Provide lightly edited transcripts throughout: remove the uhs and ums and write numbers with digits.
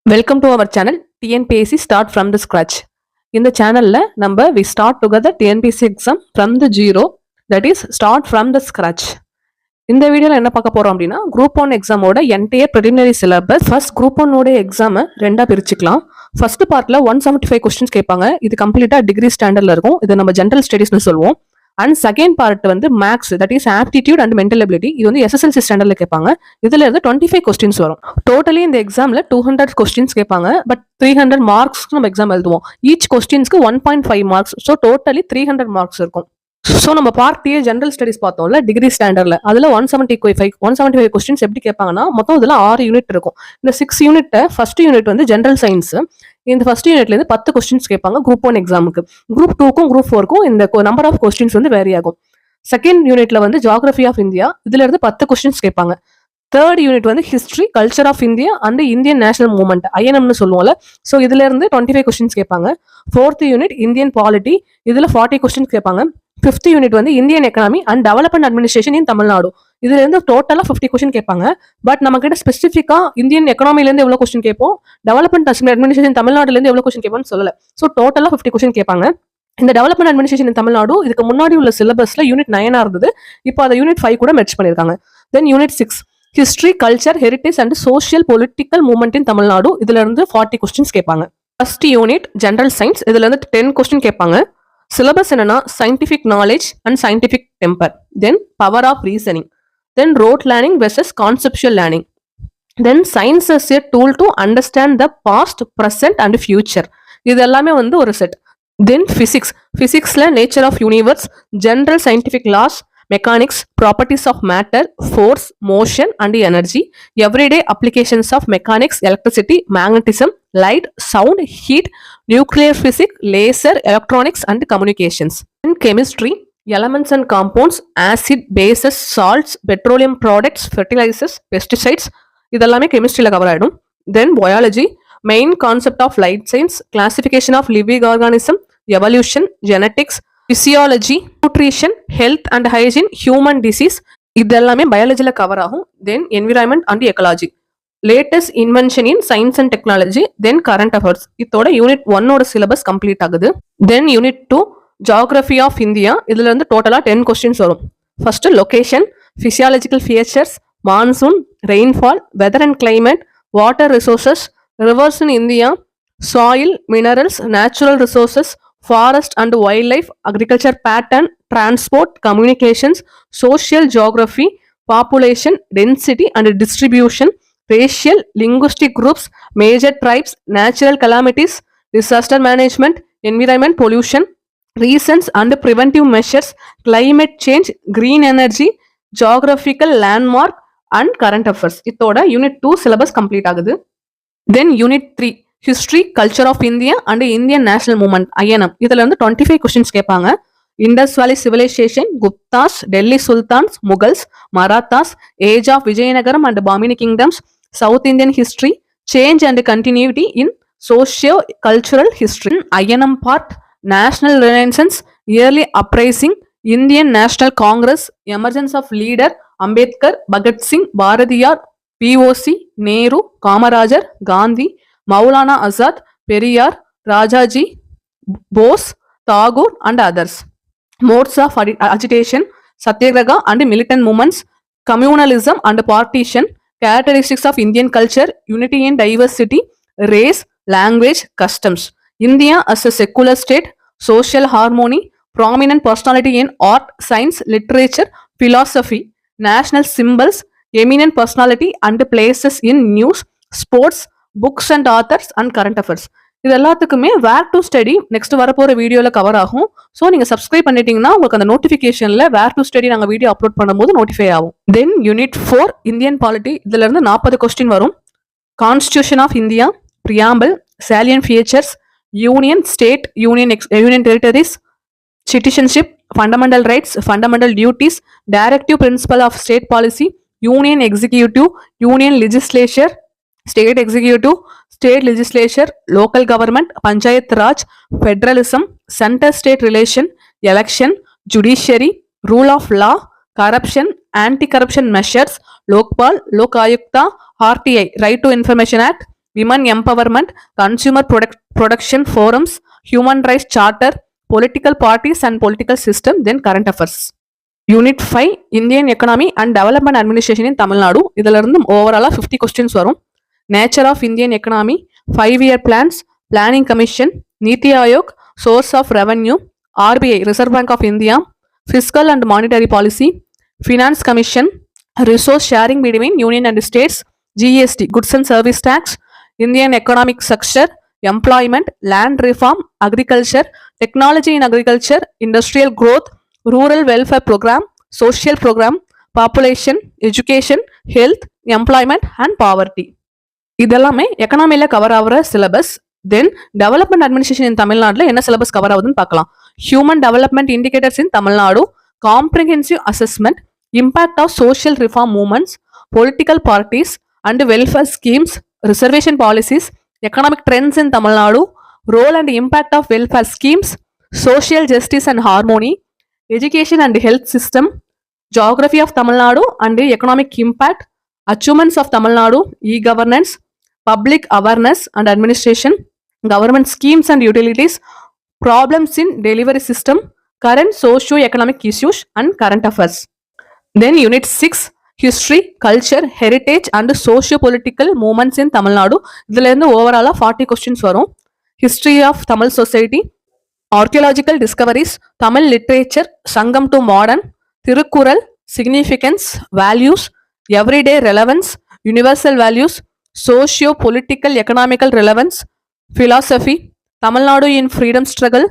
Welcome to our channel TNPSC start from the scratch. இந்த சேனல்ல நம்ம we start together TNPSC exam from the zero, that is start from the scratch. இந்த வீடியோவில் என்ன பார்க்க போறோம் அப்படின்னா, குரூப் ஒன் எக்ஸாமோட entire preliminary syllabus. First group ஒன்னோட எக்ஸாமை ரெண்டா பிரிச்சுக்கலாம். ஃபர்ஸ்ட் பார்ட்ல 175 கொஸ்டின்ஸ் கேட்பாங்க. இது கம்ப்ளீட்டா டிகிரி ஸ்டாண்டர்ட்ல இருக்கும். இது நம்ம ஜென்ரல் ஸ்டடீஸ்னு சொல்லுவோம். அண்ட் செகண்ட் பார்ட் வந்து maths, that is aptitude and mental ability. இது வந்து எஸ்எஸ்எல்சி ஸ்டாண்டர்ட்ல கேட்பாங்க. இதுல இருந்து 25 கொஸ்டின்ஸ் வரும். டோட்டலி இந்த எக்ஸாம்ல 200 கொஸ்டின்ஸ் கேட்பாங்க. பட் 300 மார்க்ஸ்க்கு நம்ம எக்ஸாம் எழுதுவோம். ஈச் கொஸ்டின்ஸ்க்கு 1.5 மார்க்ஸ். ஸோ டோட்டலி 300 மார்க்ஸ் இருக்கும். ஸோ நம்ம பார்ட் ஏ ஜென்ரல் ஸ்டடிஸ் பார்த்தோம்ல டிகிரி ஸ்டாண்டர்ட்ல, அதுல 175 கொஸ்டின்ஸ் எப்படி கேட்பாங்கன்னா, மொத்தம் இதுல 6 யூனிட் இருக்கும். இந்த 6 யூனிட் ஃபர்ஸ்ட் யூனிட் வந்து ஜென்ரல் சயின்ஸ். இந்த ஃபர்ஸ்ட் யூனிட்ல இருந்து 10 கொஸ்டின்ஸ் கேட்பாங்க குரூப் ஒன் எக்ஸாமுக்கு. குரூப் டூக்கும் குரூப் ஃபோருக்கும் இந்த நம்பர் ஆஃப் கொஸ்டின்ஸ் வந்து வேரி ஆகும். செகண்ட் யூனிட்ல வந்து ஜியோகிராஃபி ஆஃப் இந்தியா, இதுல இருந்து 10 கொஸ்டின்ஸ் கேட்பாங்க. தேர்ட் யூனிட் வந்து history, culture of India and Indian national movement, ஐஎன்எம்னு சொல்லுவோம்ல. ஸோ இதுல இருந்து 25 கொஸ்டின்ஸ் கேட்பாங்க. ஃபோர்த் யூனிட் இந்தியன் பாலிட்டி, இதுல 40 கொஸ்டின்ஸ் கேட்பாங்க. ஃபிஃப்த் யூனிட் வந்து Indian economy and development administration இன் தமிழ்நாடு. இதுல இருந்து டோட்டலா 50 கொஸ்டின் கேட்பாங்க. பட் நம்ம கிட்ட ஸ்பெசிஃபிக்கா இந்தியன் எக்கனாமில இருந்து எவ்வளவு கொஸ்டின் கேட்போம், டெவலப்மெண்ட் அட்மினிஸ்ட்ரேஷன் தமிழ்நாடுல இருந்து எவ்வளவு கொஸ்டின் கேட்போம்னு சொல்லல. ஸோ டோட்டலா 50 கொஸ்டின் கேட்பாங்க. இந்த டெவலப்மெண்ட் அட்மினிஸ்ட்ரேஷன் இன் தமிழ்நாடு இதுக்கு முன்னாடி உள்ள சிலபஸ்ல யூனிட் 9 இருந்தது. இப்போ அதை யூனிட் 5 கூட மெர்ஜ் பண்ணிருக்காங்க. தென் unit 6 history, culture, heritage and social political movement in Tamil Nadu. இதுல இருந்து 40 கொஸ்டின்ஸ் கேட்பாங்க. ஃபர்ஸ்ட் யூனிட் ஜென்ரல் சயின்ஸ், இதுல இருந்து 10 கொஸ்டின் கேட்பாங்க. சிலபஸ் என்னன்னா scientific knowledge and scientific temper, then power of reasoning, then rote learning versus conceptual learning, then science as a tool to understand the past, present and future. இது எல்லாமே வந்து ஒரு set. Then பிசிக்ஸ்ல nature of universe, general scientific laws, mechanics, properties of matter, force, motion and energy, everyday applications of mechanics, electricity, magnetism, light, sound, heat, nuclear physics, laser, electronics and communications. In chemistry, elements and compounds, acid, bases, salts, petroleum products, fertilizers, pesticides, இதெல்லாமே கெமிஸ்ட்ரியில cover ஆயிடும். Then biology, main concept of light science, classification of living organism, evolution, genetics, physiology, nutrition, health and hygiene, human disease, இதெல்லாமே பயாலஜில cover ஆகும். Then environment and ecology, latest invention in science and technology, then current affairs. இதோட unit 1ஓட syllabus complete ஆகுது. Then unit 2 geography of India, இதுல இருந்து டோட்டலா 10 questions வரும். First location, physiological features, monsoon, rainfall, weather and climate, water resources, reverse in India, soil, minerals, natural resources, forest and wild life, agriculture pattern, transport, communications, social geography, population, density and distribution, racial, linguistic groups, major tribes, natural calamities, disaster management, environment, pollution, reasons and preventive measures, climate change, green energy, geographical landmark and current affairs. இதோட unit 2 syllabus complete ஆகுது. Then unit 3 history, culture of India and Indian national movement, INM. இதுல இருந்து 25 questions கேட்பாங்க. Indus valley civilization, Guptas, Delhi sultans, Mughals, Marathas, age of Vijayanagaram and Bahmani kingdoms, South Indian history, change and continuity in socio-cultural history, INM part, national renaissance, yearly uprising, Indian National Congress, emergence of leader, Ambedkar, Bhagat Singh, Bharatiyar, POC, Nehru, Kamarajar, Gandhi, Maulana Azad, Periyar, Rajaji, Bose, Tagore and others. Modes of agitation, Satyagraha and militant movements, communalism and partition, characteristics of Indian culture, unity and diversity, race, language, customs, India as a secular state, social harmony, prominent personality in art, science, literature, philosophy, national symbols, eminent personality and places in news, sports, books and authors and current affairs. இது எல்லாத்துக்குமே வேர் to study next வரப்போற வீடியோல cover ஆகும். So நீங்க subscribe பண்ணிட்டீங்கன்னா உங்களுக்கு அந்த நோட்டிபிகேஷன்ல வேர் to study நாங்க வீடியோ அப்லோட் பண்ணும்போது நோட்டிஃபை ஆகும். தென் யூனிட் 4 இந்தியன் பாலிட்டி, இதுல இருந்து 40 கொஸ்டின் வரும். Constitution of India, preamble, salient features, union, state, union territories, citizenship, fundamental rights, fundamental duties, directive principle of state policy, union executive, union legislature, state executive, state legislature, local government, panchayat raj, federalism, center state relation, election, judiciary, rule of law, corruption, anti-corruption measures, Lokpal, Lok Ayukta, RTI, Right to Information Act, Women Empowerment, Consumer Production Forums, Human Rights Charter, Political Parties and Political System, then Current Affairs. Unit 5, Indian Economy and Development Administration in Tamil Nadu. இதில் இருந்து ஓவராலாக 50 கொஸ்டின்ஸ் வரும். Nature of Indian economy, 5-year plans, planning commission, NITI Aayog, source of revenue, RBI, reserve bank of India, fiscal and monetary policy, finance commission, resource sharing between union and states, GST, goods and service tax, Indian economic structure, employment, land reform, agriculture, technology in agriculture, industrial growth, rural welfare programme, social programme, population, education, health, employment and poverty. இதெல்லாமே எக்கனாமியில் cover ஆகிற சிலபஸ். Then development administration இன் தமிழ்நாட்டில் என்ன syllabus cover ஆகுதுன்னு பார்க்கலாம். Human development indicators in Tamil Nadu, comprehensive assessment, impact of social reform movements, political parties and welfare schemes, reservation policies, economic trends in Tamil Nadu, role and impact of welfare schemes, social justice and harmony, education and health system, geography of Tamil Nadu and economic impact, achievements of Tamil Nadu, e-governance, public awareness and administration, government schemes and utilities, problems in delivery system, current socio-economic issues and current affairs. Then unit 6, history, culture, heritage and socio-political movements in Tamil Nadu. இதில் இருந்து ஓவராலாக 40 questions வரும். History of Tamil society, archaeological discoveries, Tamil literature, Sangam to modern, Tirukkural, significance, values, everyday relevance, universal values, socio-political economical relevance, philosophy, Tamil Nadu in freedom struggle,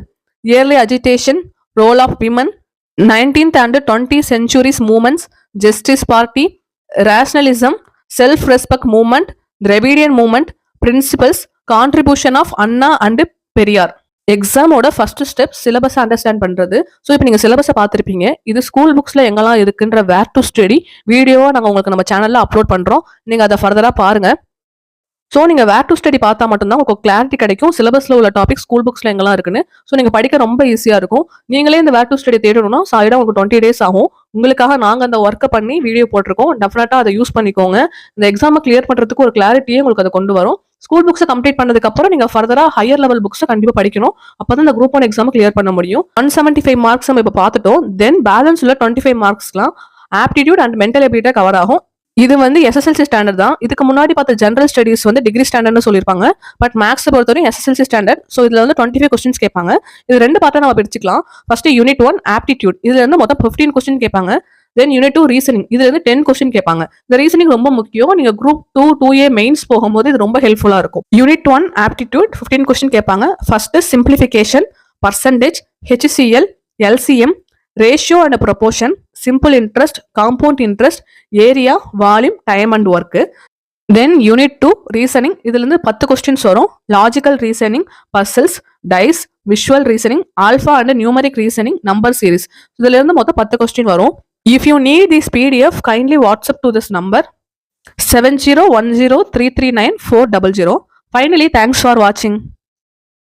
yearly agitation, role of women, 19th and 20th centuries movements, justice party, rationalism, self-respect movement, Dravidian movement, principles, contribution of Anna and Periyar. எக்ஸாமோட first step syllabus understand பண்ணுறது. So இப்போ நீங்கள் சிலபஸை பார்த்துருப்பீங்க. இது school புக்ஸில் எங்கெல்லாம் இருக்குன்ற வேர் to study வீடியோவாக நாங்கள் உங்களுக்கு நம்ம சேனலில் அப்லோட் பண்ணுறோம். நீங்கள் அதை ஃபர்தராக பாருங்கள். ஸோ நீங்கள் வேர் டு ஸ்டடி பார்த்தா மட்டும்தான் உங்களுக்கு கிளாரிட்டி கிடைக்கும். சிலபஸில் உள்ள டாபிக் ஸ்கூல் புக்ஸில் எங்கெல்லாம் இருக்குன்னு. ஸோ நீங்கள் படிக்க ரொம்ப ஈஸியாக இருக்கும். நீங்களே இந்த வேர் டு ஸ்டடி தேடணும்னா சாயிடாக உங்களுக்கு 20 days ஆகும். உங்களுக்காக நாங்கள் அந்த ஒர்க்கை பண்ணி வீடியோ போட்டிருக்கோம். டெஃபினட்டாக அதை யூஸ் பண்ணிக்கோங்க. இந்த எக்ஸாமை கிளியர் பண்ணுறதுக்கு ஒரு கிளாரிட்டியே உங்களுக்கு அதை கொண்டு வரும். ஸ்கூல் புக்ஸை கம்ப்ளீட் பண்ணதுக்கப்புறம் நீங்கள் ஃபர்தராக ஹையர் லெவல் புக்ஸை கண்டிப்பாக படிக்கணும். அப்போ தான் இந்த குரூப் 1 எக்ஸாமை கிளியர் பண்ண முடியும். 175 மார்க்ஸ் நம்ம இப்போ பார்த்துட்டோம். தென் பேலன்ஸ் உள்ள 25 மார்க்ஸ்லாம் ஆப்டிடியூட் அண்ட் மென்டல் எபிலிட்டியாக கவர் ஆகும். இது வந்து SSLC ஸ்டாண்டர்ட் தான். இதுக்கு முன்னாடி பார்த்த ஜெனரல் ஸ்டடிஸ் வந்து டிகிரி ஸ்டாண்டர்ட்னு சொல்லியிருப்பாங்க. பட் மேக்ஸ் பொறுத்தவரைக்கும் SSLC ஸ்டாண்டர்ட். ஸோ இதில் வந்து 25 கொஸ்டின்ஸ் கேட்பாங்க. இது 2 பார்ட்டா நம்ம பிரிச்சுக்கலாம். First unit 1 aptitude. இதுல இருந்து மொத்தம் 15 கொஸ்டின் கேட்பாங்க. தென் யூனிட் 2 ரீசனிங். இதுல இருந்து 10 கொஸ்டின் கேட்பாங்க. இந்த ரீசனிங் ரொம்ப முக்கியம். நீங்க குரூப் 2, 2A மெயின்ஸ் போகும்போது இது ரொம்ப ஹெல்ப்ஃபுல்லா இருக்கும். யூனிட் 1 ஆப்டிடியூட் 15 கொஸ்டின் கேட்பாங்க. First simplification, percentage, HCL, LCM, ratio and proportion, simple interest, compound interest, area, volume, time and work. Then unit 2 reasoning. இதுல இருந்து 10 கொஸ்டின்ஸ் வரும். Logical reasoning, puzzles, dice, visual reasoning, alpha and numeric reasoning, number series. இதுல இருந்து மொத்தம் 10 question வரும். If you need this PDF, kindly WhatsApp to this number 7010339400. Finally, thanks for watching.